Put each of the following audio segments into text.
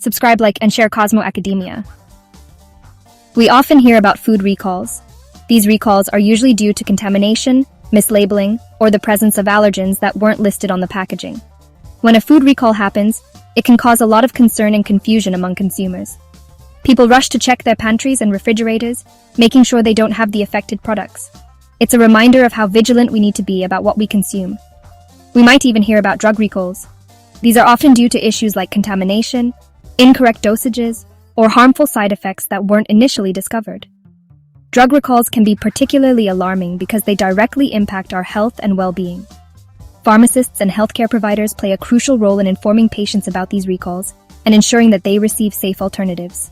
Subscribe, like, and share Cosmo Academia. We often hear about food recalls. These recalls are usually due to contamination, mislabeling, or the presence of allergens that weren't listed on the packaging. When a food recall happens, it can cause a lot of concern and confusion among consumers. People rush to check their pantries and refrigerators, making sure they don't have the affected products. It's a reminder of how vigilant we need to be about what we consume. We might even hear about drug recalls. These are often due to issues like contamination, incorrect dosages, or harmful side effects that weren't initially discovered. Drug recalls can be particularly alarming because they directly impact our health and well-being. Pharmacists and healthcare providers play a crucial role in informing patients about these recalls and ensuring that they receive safe alternatives.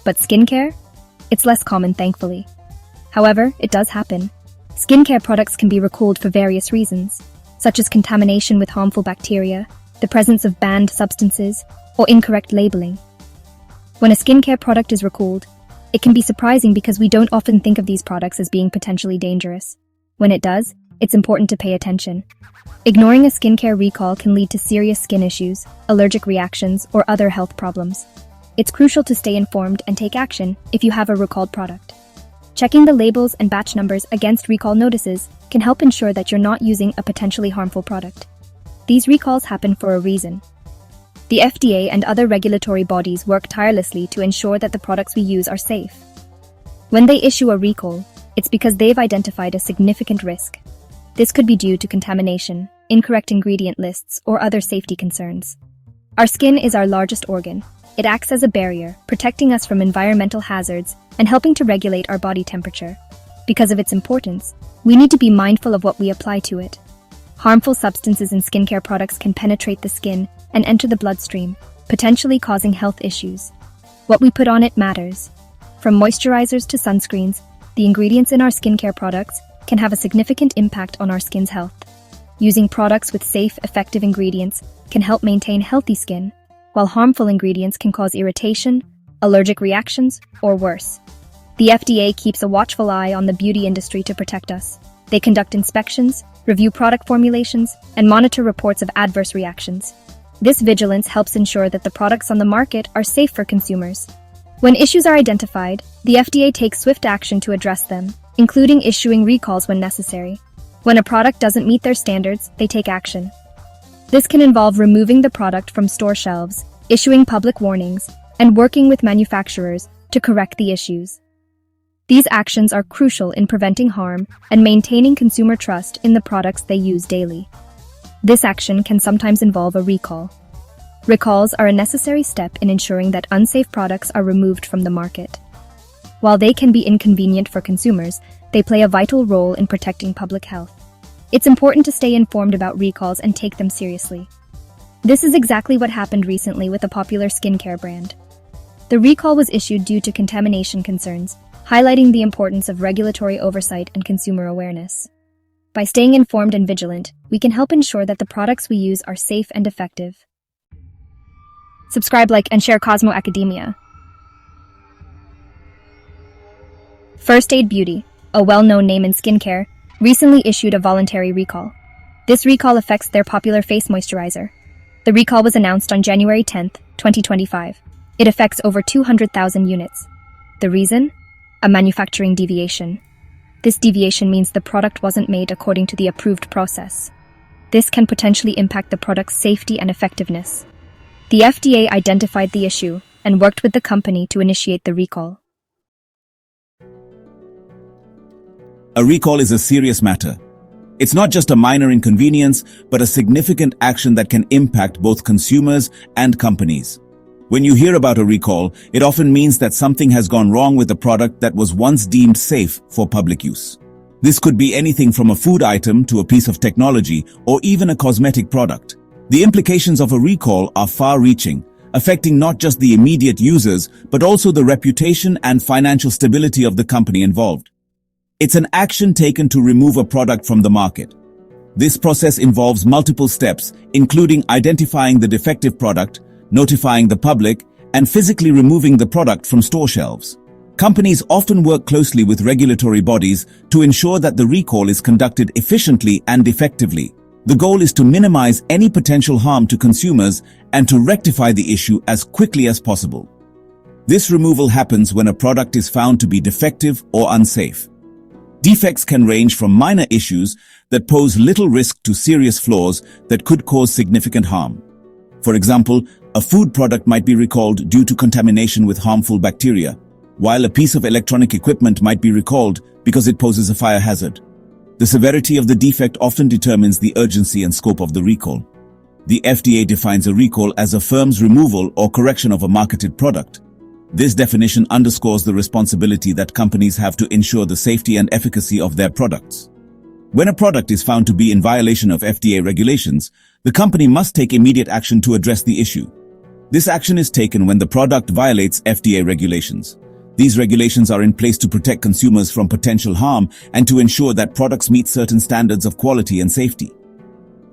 But skincare? It's less common, thankfully. However, it does happen. Skincare products can be recalled for various reasons, such as contamination with harmful bacteria, the presence of banned substances, or incorrect labeling. When a skincare product is recalled, it can be surprising because we don't often think of these products as being potentially dangerous. When it does, it's important to pay attention. Ignoring a skincare recall can lead to serious skin issues, allergic reactions, or other health problems. It's crucial to stay informed and take action if you have a recalled product. Checking the labels and batch numbers against recall notices can help ensure that you're not using a potentially harmful product. These recalls happen for a reason. The FDA and other regulatory bodies work tirelessly to ensure that the products we use are safe. When they issue a recall, it's because they've identified a significant risk. This could be due to contamination, incorrect ingredient lists, or other safety concerns. Our skin is our largest organ. It acts as a barrier, protecting us from environmental hazards and helping to regulate our body temperature. Because of its importance, we need to be mindful of what we apply to it. Harmful substances in skincare products can penetrate the skin and enter the bloodstream, potentially causing health issues. What we put on it matters. From moisturizers to sunscreens, the ingredients in our skincare products can have a significant impact on our skin's health. Using products with safe, effective ingredients can help maintain healthy skin, while harmful ingredients can cause irritation, allergic reactions, or worse. The FDA keeps a watchful eye on the beauty industry to protect us. They conduct inspections, review product formulations, and monitor reports of adverse reactions. This vigilance helps ensure that the products on the market are safe for consumers. When issues are identified, the FDA takes swift action to address them, including issuing recalls when necessary. When a product doesn't meet their standards, they take action. This can involve removing the product from store shelves, issuing public warnings, and working with manufacturers to correct the issues. These actions are crucial in preventing harm and maintaining consumer trust in the products they use daily. This action can sometimes involve a recall. Recalls are a necessary step in ensuring that unsafe products are removed from the market. While they can be inconvenient for consumers, they play a vital role in protecting public health. It's important to stay informed about recalls and take them seriously. This is exactly what happened recently with a popular skincare brand. The recall was issued due to contamination concerns, highlighting the importance of regulatory oversight and consumer awareness. By staying informed and vigilant, we can help ensure that the products we use are safe and effective. Subscribe, like, and share Cosmo Academia. First Aid Beauty, a well-known name in skincare, recently issued a voluntary recall. This recall affects their popular face moisturizer. The recall was announced on January 10, 2025. It affects over 200,000 units. The reason? A manufacturing deviation. This deviation means the product wasn't made according to the approved process. This can potentially impact the product's safety and effectiveness. The FDA identified the issue and worked with the company to initiate the recall. A recall is a serious matter. It's not just a minor inconvenience, but a significant action that can impact both consumers and companies. When you hear about a recall, it often means that something has gone wrong with a product that was once deemed safe for public use. This could be anything from a food item to a piece of technology or even a cosmetic product. The implications of a recall are far-reaching, affecting not just the immediate users, but also the reputation and financial stability of the company involved. It's an action taken to remove a product from the market. This process involves multiple steps, including identifying the defective product, notifying the public, and physically removing the product from store shelves. Companies often work closely with regulatory bodies to ensure that the recall is conducted efficiently and effectively. The goal is to minimize any potential harm to consumers and to rectify the issue as quickly as possible. This removal happens when a product is found to be defective or unsafe. Defects can range from minor issues that pose little risk to serious flaws that could cause significant harm. For example, a food product might be recalled due to contamination with harmful bacteria, while a piece of electronic equipment might be recalled because it poses a fire hazard. The severity of the defect often determines the urgency and scope of the recall. The FDA defines a recall as a firm's removal or correction of a marketed product. This definition underscores the responsibility that companies have to ensure the safety and efficacy of their products. When a product is found to be in violation of FDA regulations, the company must take immediate action to address the issue. This action is taken when the product violates FDA regulations. These regulations are in place to protect consumers from potential harm and to ensure that products meet certain standards of quality and safety.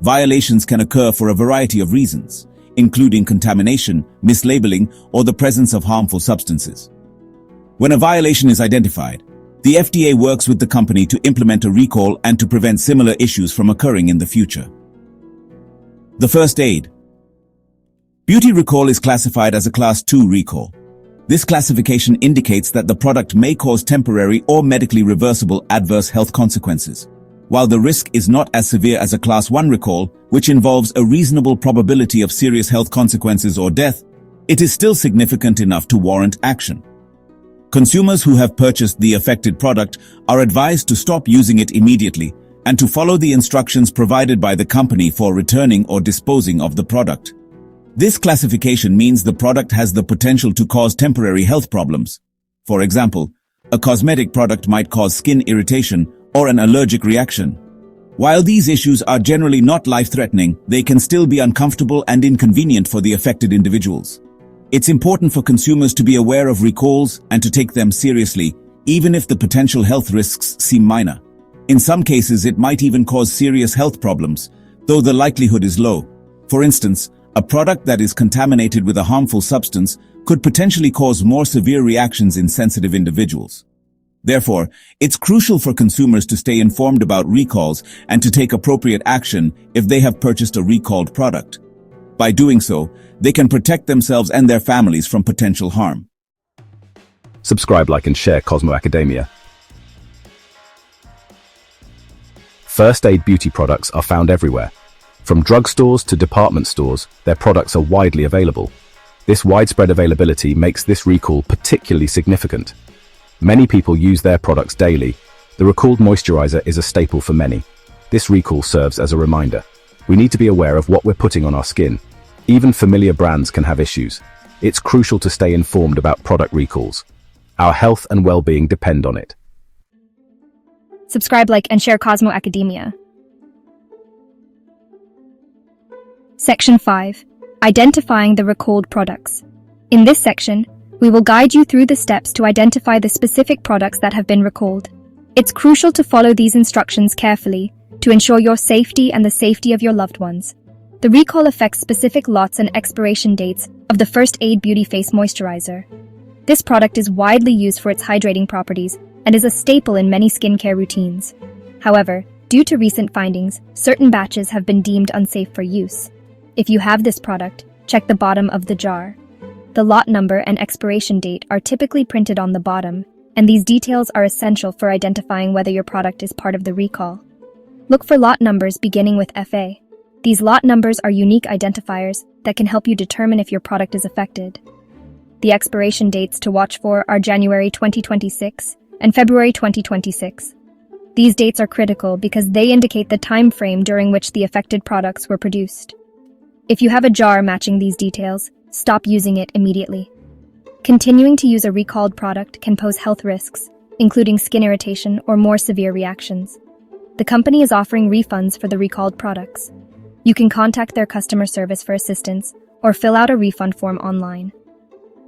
Violations can occur for a variety of reasons, including contamination, mislabeling, or the presence of harmful substances. When a violation is identified, the FDA works with the company to implement a recall and to prevent similar issues from occurring in the future. The first aid. Beauty recall is classified as a Class 2 recall. This classification indicates that the product may cause temporary or medically reversible adverse health consequences. While the risk is not as severe as a Class 1 recall, which involves a reasonable probability of serious health consequences or death, it is still significant enough to warrant action. Consumers who have purchased the affected product are advised to stop using it immediately and to follow the instructions provided by the company for returning or disposing of the product. This classification means the product has the potential to cause temporary health problems. For example, a cosmetic product might cause skin irritation or an allergic reaction. While these issues are generally not life-threatening, they can still be uncomfortable and inconvenient for the affected individuals. It's important for consumers to be aware of recalls and to take them seriously, even if the potential health risks seem minor. In some cases, it might even cause serious health problems, though the likelihood is low. For instance, a product that is contaminated with a harmful substance could potentially cause more severe reactions in sensitive individuals. Therefore, it's crucial for consumers to stay informed about recalls and to take appropriate action if they have purchased a recalled product. By doing so, they can protect themselves and their families from potential harm. Subscribe, like, and share Cosmo Academia. First aid beauty products are found everywhere. From drugstores to department stores, their products are widely available. This widespread availability makes this recall particularly significant. Many people use their products daily. The recalled moisturizer is a staple for many. This recall serves as a reminder. We need to be aware of what we're putting on our skin. Even familiar brands can have issues. It's crucial to stay informed about product recalls. Our health and well-being depend on it. Subscribe, like, and share Cosmo Academia. Section 5. Identifying the recalled products. In this section, we will guide you through the steps to identify the specific products that have been recalled. It's crucial to follow these instructions carefully to ensure your safety and the safety of your loved ones. The recall affects specific lots and expiration dates of the First Aid Beauty Face Moisturizer. This product is widely used for its hydrating properties and is a staple in many skincare routines. However, due to recent findings, certain batches have been deemed unsafe for use. If you have this product, check the bottom of the jar. The lot number and expiration date are typically printed on the bottom, and these details are essential for identifying whether your product is part of the recall. Look for lot numbers beginning with FA. These lot numbers are unique identifiers that can help you determine if your product is affected. The expiration dates to watch for are January 2026 and February 2026. These dates are critical because they indicate the time frame during which the affected products were produced. If you have a jar matching these details, stop using it immediately. Continuing to use a recalled product can pose health risks, including skin irritation or more severe reactions. The company is offering refunds for the recalled products. You can contact their customer service for assistance or fill out a refund form online.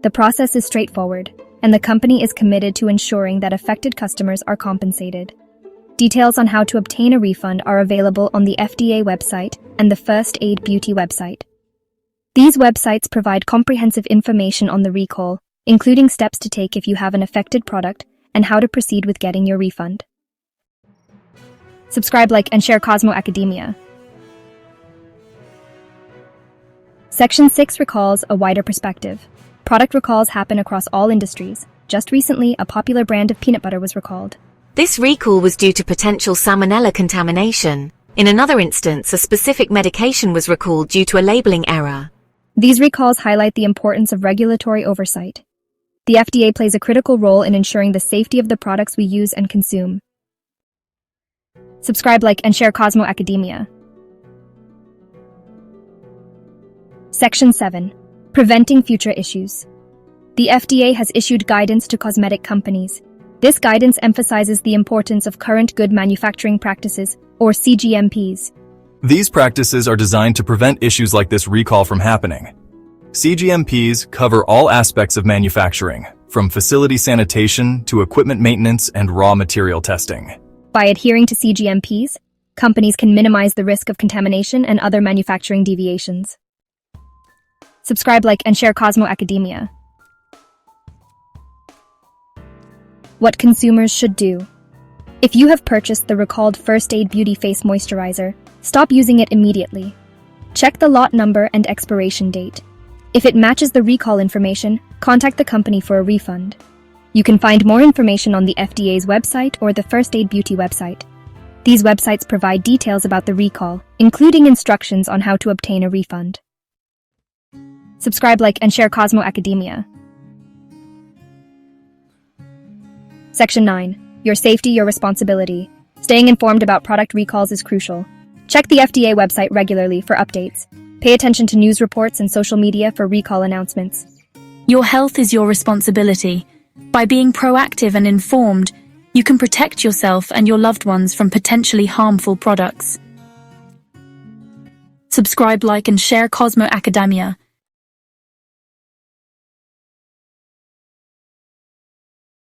The process is straightforward, and the company is committed to ensuring that affected customers are compensated. Details on how to obtain a refund are available on the FDA website and the First Aid Beauty website. These websites provide comprehensive information on the recall, including steps to take if you have an affected product and how to proceed with getting your refund. Subscribe, like, and share Cosmo Academia. Section 6 recalls a wider perspective. Product recalls happen across all industries. Just recently, a popular brand of peanut butter was recalled. This recall was due to potential salmonella contamination. In another instance, a specific medication was recalled due to a labeling error. These recalls highlight the importance of regulatory oversight. The FDA plays a critical role in ensuring the safety of the products we use and consume. Subscribe, like, and share Cosmo Academia. Section 7. Preventing future issues. The FDA has issued guidance to cosmetic companies. This guidance emphasizes the importance of current good manufacturing practices, or CGMPs. These practices are designed to prevent issues like this recall from happening. CGMPs cover all aspects of manufacturing, from facility sanitation to equipment maintenance and raw material testing. By adhering to CGMPs, companies can minimize the risk of contamination and other manufacturing deviations. Subscribe, like, and share Cosmo Academia. What consumers should do. If you have purchased the recalled First Aid Beauty Face Moisturizer, stop using it immediately. Check the lot number and expiration date. If it matches the recall information, contact the company for a refund. You can find more information on the FDA's website or the First Aid Beauty website. These websites provide details about the recall, including instructions on how to obtain a refund. Subscribe, like, and share Cosmo Academia. Section 9. Your safety, your responsibility. Staying informed about product recalls is crucial. Check the FDA website regularly for updates. Pay attention to news reports and social media for recall announcements. Your health is your responsibility. By being proactive and informed, you can protect yourself and your loved ones from potentially harmful products. Subscribe, like, and share Cosmo Academia.